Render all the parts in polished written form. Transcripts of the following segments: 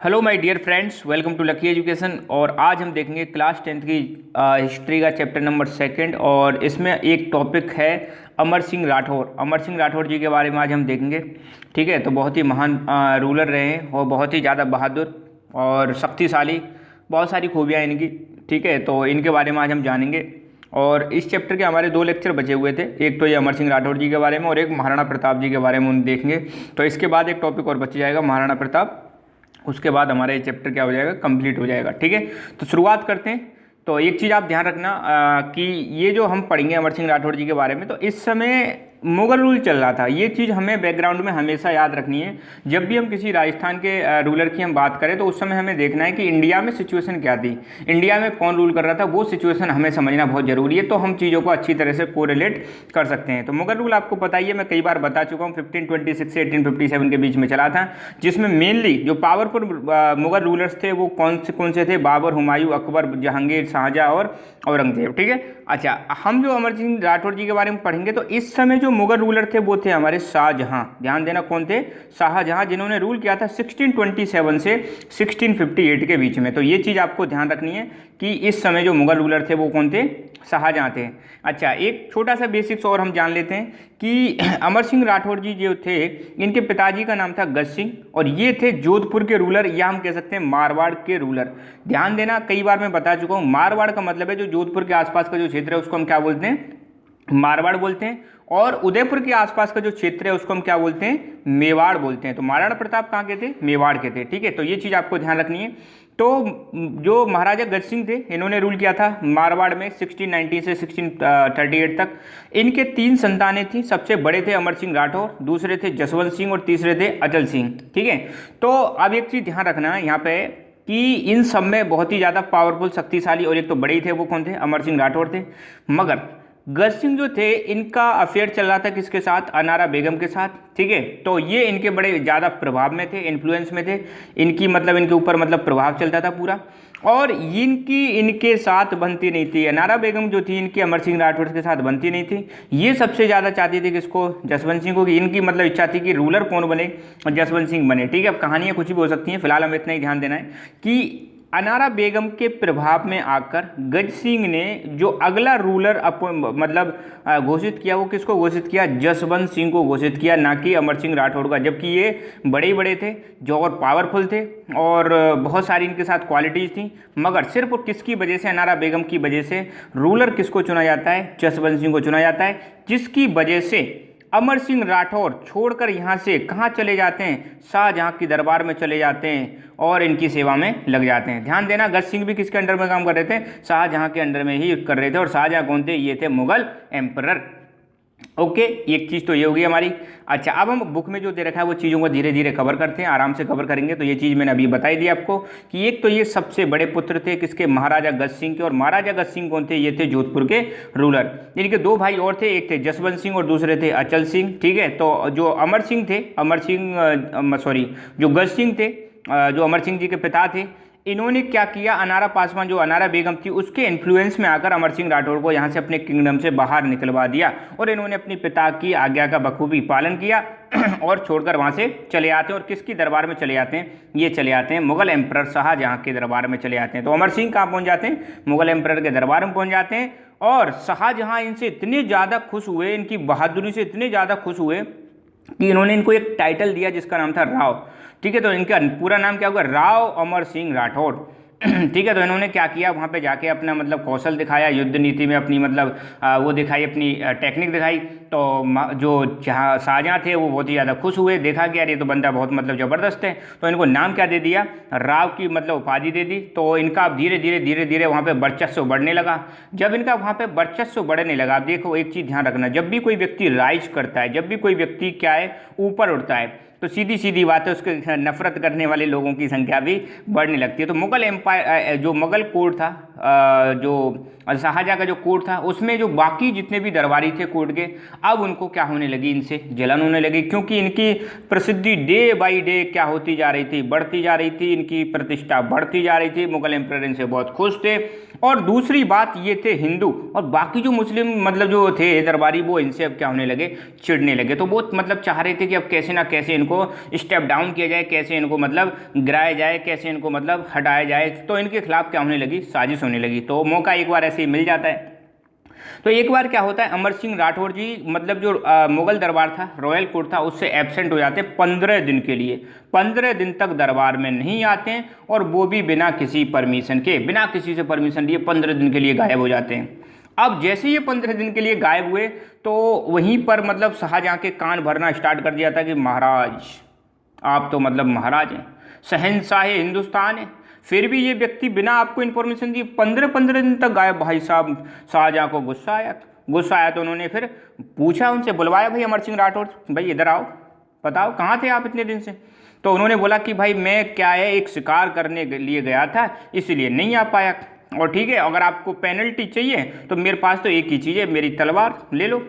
Hello my dear friends, welcome to Lucky Education. और आज हम देखेंगे क्लास 10th की हिस्ट्री का चैप्टर नंबर 2 और इसमें एक टॉपिक है अमर सिंह राठौर। अमर सिंह राठौर जी के बारे में आज हम देखेंगे। ठीक है, तो बहुत ही महान रूलर रहे हैं और बहुत ही ज़्यादा बहादुर और शक्तिशाली, बहुत सारी खूबियाँ इनकी। ठीक है, तो इनके बारे में आज हम जानेंगे। और इस चैप्टर के हमारे 2 लेक्चर बचे हुए थे, एक तो ये अमर सिंह राठौर जी के बारे में और एक महाराणा प्रताप जी के बारे में उन देखेंगे। तो इसके बाद एक टॉपिक और बच जाएगा महाराणा प्रताप, उसके बाद हमारा ये चैप्टर क्या हो जाएगा, कंप्लीट हो जाएगा। ठीक है, तो शुरुआत करते हैं। तो एक चीज़ आप ध्यान रखना कि ये जो हम पढ़ेंगे अमर सिंह राठौर जी के बारे में, तो इस समय मुगल रूल चल रहा था। ये चीज़ हमें बैकग्राउंड में हमेशा याद रखनी है। जब भी हम किसी राजस्थान के रूलर की हम बात करें तो उस समय हमें देखना है कि इंडिया में सिचुएशन क्या थी, इंडिया में कौन रूल कर रहा था, वो सिचुएशन हमें समझना बहुत ज़रूरी है। तो हम चीज़ों को अच्छी तरह से कोरिलेट कर सकते हैं। तो मुगल रूल आपको पता ही है, मैं कई बार बता चुका हूँ, 1526 से 1857 के बीच में चला था, जिसमें मेनली जो पावरफुल मुगल रूलर्स थे वो कौन से थे, बाबर, हुमायूं, अकबर, जहांगीर, शाहजहाँ और औरंगजेब। ठीक है, अच्छा, हम जो अमर सिंह राठौर जी के बारे में पढ़ेंगे तो इस समय जो मुगल रूलर थे वो थे हमारे शाहजहां। ध्यान देना, कौन थे? शाहजहां, जिन्होंने रूल किया था 1627 से 1658 के बीच में। तो ये चीज़ आपको ध्यान रखनी है कि इस समय जो मुगल रूलर थे वो कौन थे? शाहजहां थे। अच्छा, एक छोटा सा बेसिक्स और हम जान लेते हैं कि अमर सिंह राठौर जी जो थे, इनके पिताजी का नाम था गज सिंह और ये थे जोधपुर के रूलर, या हम कह सकते हैं मारवाड़ के रूलर। ध्यान देना, कई बार मैं बता चुका हूँ, मारवाड़ का मतलब है जो जोधपुर के आसपास का जो क्षेत्र है उसको हम क्या बोलते हैं? मारवाड़ बोलते हैं। और उदयपुर के आसपास का जो क्षेत्र है उसको हम क्या बोलते हैं? मेवाड़ बोलते हैं। तो महाराणा प्रताप कहाँ के थे? मेवाड़ के थे। ठीक है, तो ये चीज़ आपको ध्यान रखनी है। तो जो महाराजा गज सिंह थे, इन्होंने रूल किया था मारवाड़ में 1690 से 1638 तक। इनके 3 संतानें थी। सबसे बड़े थे अमर सिंह राठौर, दूसरे थे जसवंत सिंह और तीसरे थे अचल सिंह। ठीक है, तो अब एक चीज़ ध्यान रखना है यहाँ पे कि इन सब में बहुत ही ज़्यादा पावरफुल, शक्तिशाली और एक तो बड़े ही थे, वो कौन थे? अमर सिंह राठौर थे। मगर गज सिंह जो थे, इनका अफेयर चल रहा था किसके साथ? अनारा बेगम के साथ। ठीक है, तो ये इनके बड़े ज़्यादा प्रभाव में थे, इन्फ्लुएंस में थे, इनकी मतलब इनके ऊपर मतलब प्रभाव चलता था पूरा। और इनकी इनके साथ बनती नहीं थी। अनारा बेगम जो थी इनकी अमर सिंह राठौर के साथ बनती नहीं थी। ये सबसे ज़्यादा चाहती थी किसको? जसवंत सिंह को। कि इनकी मतलब इच्छा थी कि रूलर कौन बने? और जसवंत सिंह बने। ठीक है, अब कहानियाँ कुछ भी हो सकती हैं, फिलहाल हमें इतना ही ध्यान देना है कि अनारा बेगम के प्रभाव में आकर गज सिंह ने जो अगला रूलर मतलब घोषित किया, वो किसको घोषित किया? जसवंत सिंह को घोषित किया, ना कि अमर सिंह राठौर का। जबकि ये बड़े ही बड़े थे, जो और पावरफुल थे और बहुत सारी इनके साथ क्वालिटीज़ थी। मगर सिर्फ किसकी वजह से? अनारा बेगम की वजह से रूलर किसको चुना जाता है? जसवंत सिंह को चुना जाता है, जिसकी वजह से अमर सिंह राठौर छोड़कर यहाँ से कहाँ चले जाते हैं? शाहजहाँ की दरबार में चले जाते हैं और इनकी सेवा में लग जाते हैं। ध्यान देना, गज सिंह भी किसके अंडर में काम कर रहे थे? शाहजहाँ के अंडर में ही कर रहे थे। और शाहजहाँ कौन थे? ये थे मुगल एम्परर। ओके, एक चीज़ तो ये होगी हमारी। अच्छा, अब हम बुक में जो दे रखा है वो चीज़ों को धीरे धीरे कवर करते हैं, आराम से कवर करेंगे। तो ये चीज़ मैंने अभी बताई दी आपको कि एक तो ये सबसे बड़े पुत्र थे किसके? महाराजा गज सिंह के। और महाराजा गज सिंह कौन थे? ये थे जोधपुर के रूलर। इनके 2 भाई और थे, एक थे जसवंत सिंह और दूसरे थे अचल सिंह। ठीक है, तो जो अमर सिंह थे, जो गज सिंह थे, जो अमर सिंह जी के पिता थे, इन्होंने क्या किया? अनारा पासवान, जो अनारा बेगम थी, उसके इन्फ्लुएंस में आकर अमर सिंह राठौर को यहाँ से अपने किंगडम से बाहर निकलवा दिया और इन्होंने अपने पिता की आज्ञा का बखूबी पालन किया और छोड़कर वहाँ से चले आते हैं। और किसकी दरबार में चले जाते हैं? ये चले आते हैं मुगल एम्परर शाहजहाँ के दरबार में चले आते हैं। तो अमर सिंह कहाँ पहुँच जाते हैं? मुगल एम्परर के दरबार में पहुँच जाते हैं। और शाहजहाँ इनसे इतने ज़्यादा खुश हुए, इनकी बहादुरी से इतने ज़्यादा खुश हुए कि इन्होंने इनको एक टाइटल दिया जिसका नाम था राव। ठीक है, तो इनका पूरा नाम क्या होगा? राव अमर सिंह राठौर। ठीक है, तो इन्होंने क्या किया? वहाँ पे जाके अपना मतलब कौशल दिखाया, युद्ध नीति में अपनी मतलब वो दिखाई, अपनी टेक्निक दिखाई। तो जो शाहजहाँ थे वो बहुत ही ज़्यादा खुश हुए, देखा कि यार ये तो बंदा बहुत मतलब ज़बरदस्त है। तो इनको नाम क्या दे दिया? राव की मतलब उपाधि दे दी। तो इनका अब धीरे धीरे वहाँ पे वर्चस्व बढ़ने लगा। जब इनका वहाँ पे वर्चस्व बढ़ने लगा, अब देखो एक चीज़ ध्यान रखना, जब भी कोई व्यक्ति राइज करता है, जब भी कोई व्यक्ति क्या है, ऊपर उठता है, तो सीधी सीधी बात है, उसके नफरत करने वाले लोगों की संख्या भी बढ़ने लगती है। तो मुगल एम्पायर, जो मुगल कोर्ट था, जो शाहजहाँ का जो कोर्ट था, उसमें जो बाकी जितने भी दरबारी थे कोर्ट के, अब उनको क्या होने लगी? इनसे जलन होने लगी, क्योंकि इनकी प्रसिद्धि डे बाई डे क्या होती जा रही थी? बढ़ती जा रही थी, इनकी प्रतिष्ठा बढ़ती जा रही थी। मुगल एम्परर इनसे बहुत खुश थे। और दूसरी बात, ये थे हिंदू, और बाकी जो मुस्लिम मतलब जो थे दरबारी, वो इनसे अब क्या होने लगे? चिढ़ने लगे। तो वो मतलब चाह रहे थे कि अब कैसे ना कैसे इनको स्टेप डाउन किया जाए, कैसे इनको मतलब गिराया जाए, कैसे इनको मतलब हटाया जाए। तो इनके खिलाफ क्या होने लगी, साजिश होने लगी। तो मौका एक बार ऐसे ही मिल जाता है। तो एक बार क्या होता है, अमर सिंह राठौर जी मतलब जो मुगल दरबार था, रॉयल कोर्ट था, उससे एब्सेंट हो जाते 15 दिन के लिए। 15 दिन तक दरबार में नहीं आते हैं, और वो भी बिना किसी परमिशन के, बिना किसी से परमिशन लिए 15 दिन के लिए गायब हो जाते हैं। अब जैसे ये 15 दिन के लिए गायब हुए, तो वहीं पर मतलब शाहजहाँ के कान भरना स्टार्ट कर दिया था कि महाराज आप तो मतलब महाराज हैं, शहंशाह हिंदुस्तान है, फिर भी ये व्यक्ति बिना आपको इन्फॉर्मेशन दिए 15 दिन तक गायब। भाई साहब शाहजहाँ को गुस्सा आया। गुस्सा आया तो उन्होंने फिर पूछा, उनसे बुलवाया, भाई अमर सिंह राठौर, भाई इधर आओ, बताओ कहाँ थे आप इतने दिन से। तो उन्होंने बोला कि भाई मैं क्या है, एक शिकार करने के लिए गया था, इसलिए नहीं आ पाया। और ठीक है, अगर आपको पेनल्टी चाहिए तो मेरे पास तो एक ही चीज़ है, मेरी तलवार ले लो।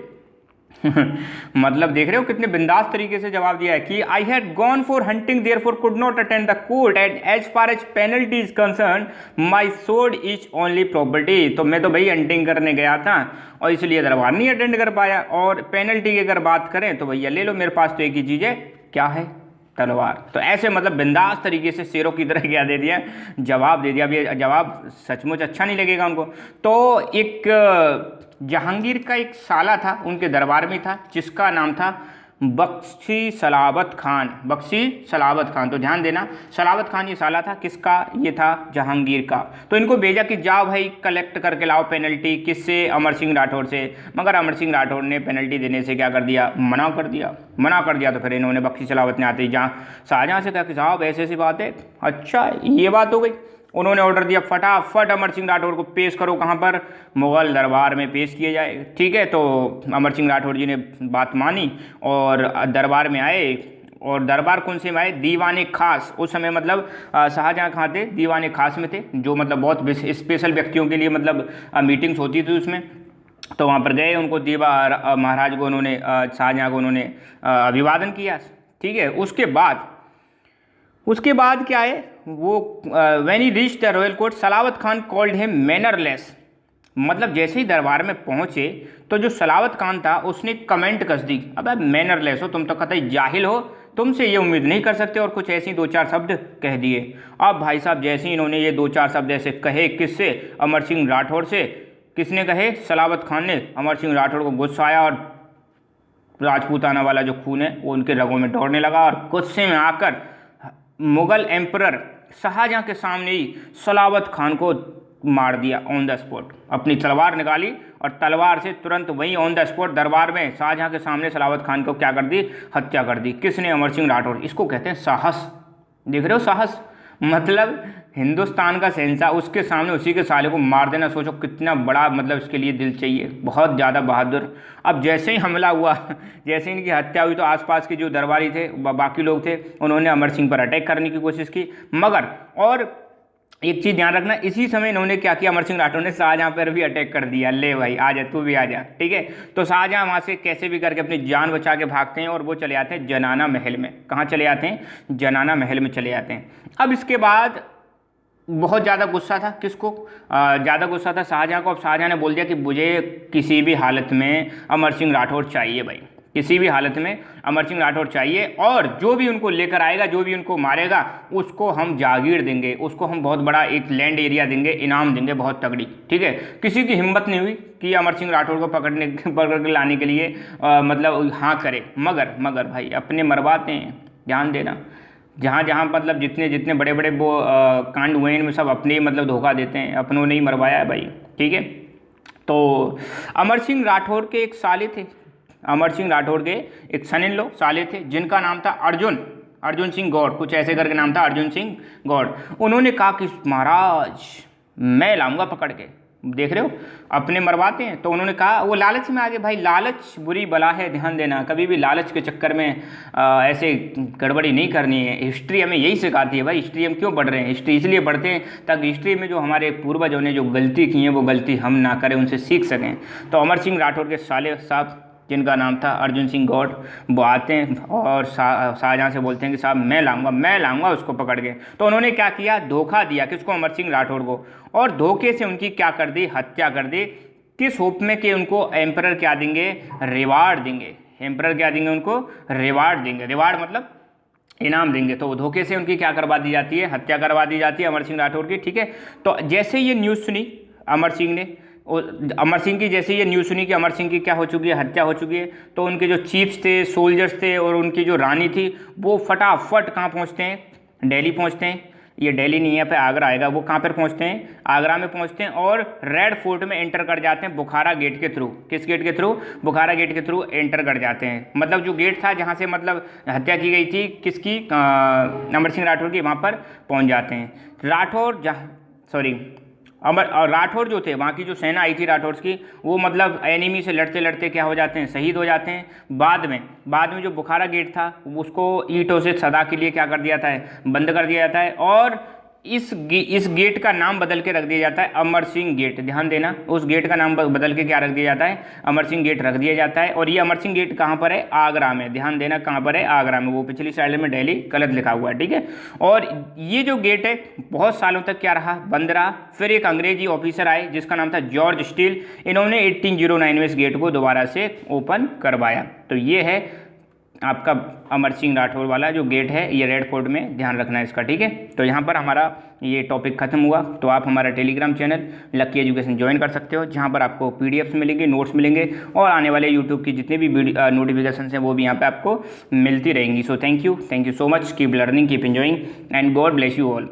मतलब देख रहे हो कितने बिंदास तरीके से जवाब दिया है कि I had gone for hunting therefore could not attend the court and as far as penalty is concern my sword is only property. तो मैं तो भाई हंटिंग करने गया था और इसलिए दरबार नहीं अटेंड कर पाया। और पेनल्टी की अगर बात करें तो भैया ले लो, मेरे पास तो एक ही चीज़ है, क्या है, तलवार। तो ऐसे मतलब बिंदास तरीके से शेरों की तरह क्या दे दिया, जवाब दे दिया। अब ये जवाब सचमुच अच्छा नहीं लगेगा उनको। तो एक जहांगीर का एक साला था, उनके दरबार में था, जिसका नाम था बख्शी सलावत खान। बख्शी सलावत खान, तो ध्यान देना, सलावत खान ये साला था, किसका, ये था जहांगीर का। तो इनको भेजा कि जाओ भाई कलेक्ट करके लाओ पेनल्टी, किससे, अमर सिंह राठौर से। मगर अमर सिंह राठौर ने पेनल्टी देने से क्या कर दिया, मना कर दिया। मना कर दिया तो फिर इन्होंने बख्शी सलावत ने आते ही जहाँ शाहजहाँ से कहा कि साहब ऐसी ऐसी बात है, अच्छा ये बात हो गई। उन्होंने ऑर्डर दिया फटाफट अमर सिंह राठौर को पेश करो, कहाँ पर, मुगल दरबार में पेश किए जाए। ठीक है, तो अमर सिंह राठौर जी ने बात मानी और दरबार में आए। और दरबार कौन से में आए, दीवाने खास। उस समय मतलब शाहजहाँ कहाँ थे, दीवाने खास में थे, जो मतलब बहुत स्पेशल व्यक्तियों के लिए मतलब मीटिंग्स होती थी उसमें। तो वहाँ पर गए, उनको दीवा महाराज को उन्होंने, शाहजहाँ को उन्होंने अभिवादन किया। ठीक है, उसके बाद क्या है, वो when he reached the royal court Salawat Khan called him mannerless. मतलब जैसे ही दरबार में पहुंचे तो जो सलावत खान था उसने कमेंट कस दी, अब मैनरलेस हो, तुम तो कतई जाहिल हो, तुमसे ये उम्मीद नहीं कर सकते। और कुछ ऐसी 2-4 शब्द कह दिए। अब भाई साहब जैसे ही इन्होंने ये 2-4 शब्द ऐसे कहे, किससे, अमर सिंह राठौर से। किसने कहे, सलावत खान ने। अमर सिंह राठौर को गुस्सा आया और राजपूताना वाला जो खून है वो उनके रगों में दौड़ने लगा। और गुस्से में आकर मुगल एम्परर शाहजहाँ के सामने ही सलावत खान को मार दिया ऑन द स्पॉट। अपनी तलवार निकाली और तलवार से तुरंत वहीं ऑन द स्पॉट दरबार में शाहजहाँ के सामने सलावत खान को क्या कर दी, हत्या कर दी। किसने, अमर सिंह राठौर। इसको कहते हैं साहस। देख रहे हो साहस, मतलब हिंदुस्तान का शहंशाह, उसके सामने उसी के साले को मार देना, सोचो कितना बड़ा मतलब इसके लिए दिल चाहिए, बहुत ज़्यादा बहादुर। अब जैसे ही हमला हुआ, जैसे ही इनकी हत्या हुई, तो आसपास के जो दरबारी थे, बाकी लोग थे, उन्होंने अमर सिंह पर अटैक करने की कोशिश की। मगर और एक चीज़ ध्यान रखना, इसी समय इन्होंने क्या किया, अमर सिंह राठौर ने शाहजहाँ पर भी अटैक कर दिया। ले भाई आ जा, तू भी आ जा। ठीक है, तो शाहजहाँ वहाँ से कैसे भी करके अपनी जान बचा के भागते हैं और वो चले आते हैं जनाना महल में। कहाँ चले आते हैं, जनाना महल में चले आते हैं। अब इसके बाद बहुत ज़्यादा गुस्सा था, किसको, ज़्यादा गुस्सा था शाहजहाँ को। अब शाहजहाँ ने बोल दिया कि मुझे किसी भी हालत में अमर सिंह राठौर चाहिए भाई, किसी भी हालत में अमर सिंह राठौर चाहिए। और जो भी उनको लेकर आएगा, जो भी उनको मारेगा, उसको हम जागीर देंगे, उसको हम बहुत बड़ा एक लैंड एरिया देंगे, इनाम देंगे बहुत तगड़ी। ठीक है, किसी की हिम्मत नहीं हुई कि अमर सिंह राठौर को पकड़ के लाने के लिए मतलब हाँ करे। मगर भाई अपने मरवाते हैं, ध्यान देना, जहाँ जहाँ मतलब जितने बड़े बड़े वो कांड हुए हैं इनमें सब अपने मतलब धोखा देते हैं, अपनों ने ही मरवाया है भाई। ठीक है, तो अमर सिंह राठौर के एक साले थे, अमर सिंह राठौर के एक सन इन लॉ साले थे, जिनका नाम था अर्जुन सिंह गौड़, कुछ ऐसे करके नाम था, अर्जुन सिंह गौड़। उन्होंने कहा कि महाराज मैं लाऊंगा पकड़ के, देख रहे हो अपने मरवाते हैं। तो उन्होंने कहा, वो लालच में आ गए भाई, लालच बुरी बला है, ध्यान देना, कभी भी लालच के चक्कर में ऐसे गड़बड़ी नहीं करनी है। हिस्ट्री हमें यही सिखाती है भाई। हिस्ट्री हम क्यों पढ़ रहे हैं, हिस्ट्री इसलिए पढ़ते हैं ताकि हिस्ट्री में जो हमारे पूर्वजों ने जो गलती की है वो गलती हम ना करें, उनसे सीख सकें। तो अमर सिंह राठौर के साले साहब, जिनका नाम था अर्जुन सिंह गौड़, वो आते हैं और शाहजहाँ से बोलते हैं कि साहब मैं लाऊंगा उसको पकड़ के। तो उन्होंने क्या किया, धोखा दिया, किसको, अमर सिंह राठौर को, और धोखे से उनकी क्या कर दी, हत्या कर दी। किस होप में कि उनको एम्परर क्या देंगे, रिवार्ड देंगे। एम्परर क्या देंगे, उनको रिवार्ड देंगे। रिवार्ड मतलब इनाम देंगे। तो धोखे से उनकी क्या करवा दी जाती है, हत्या करवा दी जाती है अमर सिंह राठौर की, ठीक है। तो जैसे ये न्यूज़ सुनी अमर सिंह ने, अमर सिंह की जैसे ये न्यूज़ सुनी कि अमर सिंह की क्या हो चुकी है, हत्या हो चुकी है, तो उनके जो चीफ्स थे, सोल्जर्स थे और उनकी जो रानी थी, वो फटाफट कहाँ पहुँचते हैं, दिल्ली पहुँचते हैं। ये दिल्ली नहीं है, पे आगरा आएगा। वो कहाँ पर पहुँचते हैं, आगरा में पहुँचते हैं और रेड फोर्ट में एंटर कर जाते हैं बुखारा गेट के थ्रू। किस गेट के थ्रू, बुखारा गेट के थ्रू एंटर कर जाते हैं। मतलब जो गेट था जहाँ से मतलब हत्या की गई थी किसकी, अमर सिंह राठौर की, वहाँ पर पहुँच जाते हैं। राठौर और राठौर जो थे, वहाँ की जो सेना आई थी राठौर की, वो मतलब एनिमी से लड़ते लड़ते क्या हो जाते हैं, शहीद हो जाते हैं। बाद में जो बुखारा गेट था उसको ईंटों से सदा के लिए क्या कर दिया था, बंद कर दिया जाता है और इस गेट का नाम बदल के रख दिया जाता है अमर सिंह गेट। ध्यान देना, उस गेट का नाम बदल के क्या रख दिया जाता है, अमर सिंह गेट रख दिया जाता है। और ये अमर सिंह गेट कहाँ पर है, आगरा में। ध्यान देना कहाँ पर है, आगरा में। वो पिछली साइड में दिल्ली गलत लिखा हुआ है, ठीक है। और ये जो गेट है बहुत सालों तक क्या रहा, बंद रहा। फिर एक अंग्रेजी ऑफिसर आए जिसका नाम था जॉर्ज स्टील। इन्होंने 1809 में इस गेट को दोबारा से ओपन करवाया। तो ये है आपका अमर सिंह राठौर वाला जो गेट है, ये रेड फोर्ट में, ध्यान रखना है इसका, ठीक है। तो यहाँ पर हमारा ये टॉपिक खत्म हुआ। तो आप हमारा Telegram channel lucky education join कर सकते हो, जहाँ पर आपको पीडीएफ्स मिलेंगे, नोट्स मिलेंगे और आने वाले यूट्यूब की जितने भी नोटिफिकेशन हैं वो भी यहाँ पे आपको मिलती रहेंगी। So thank you so much, keep learning, keep enjoying and God bless you all.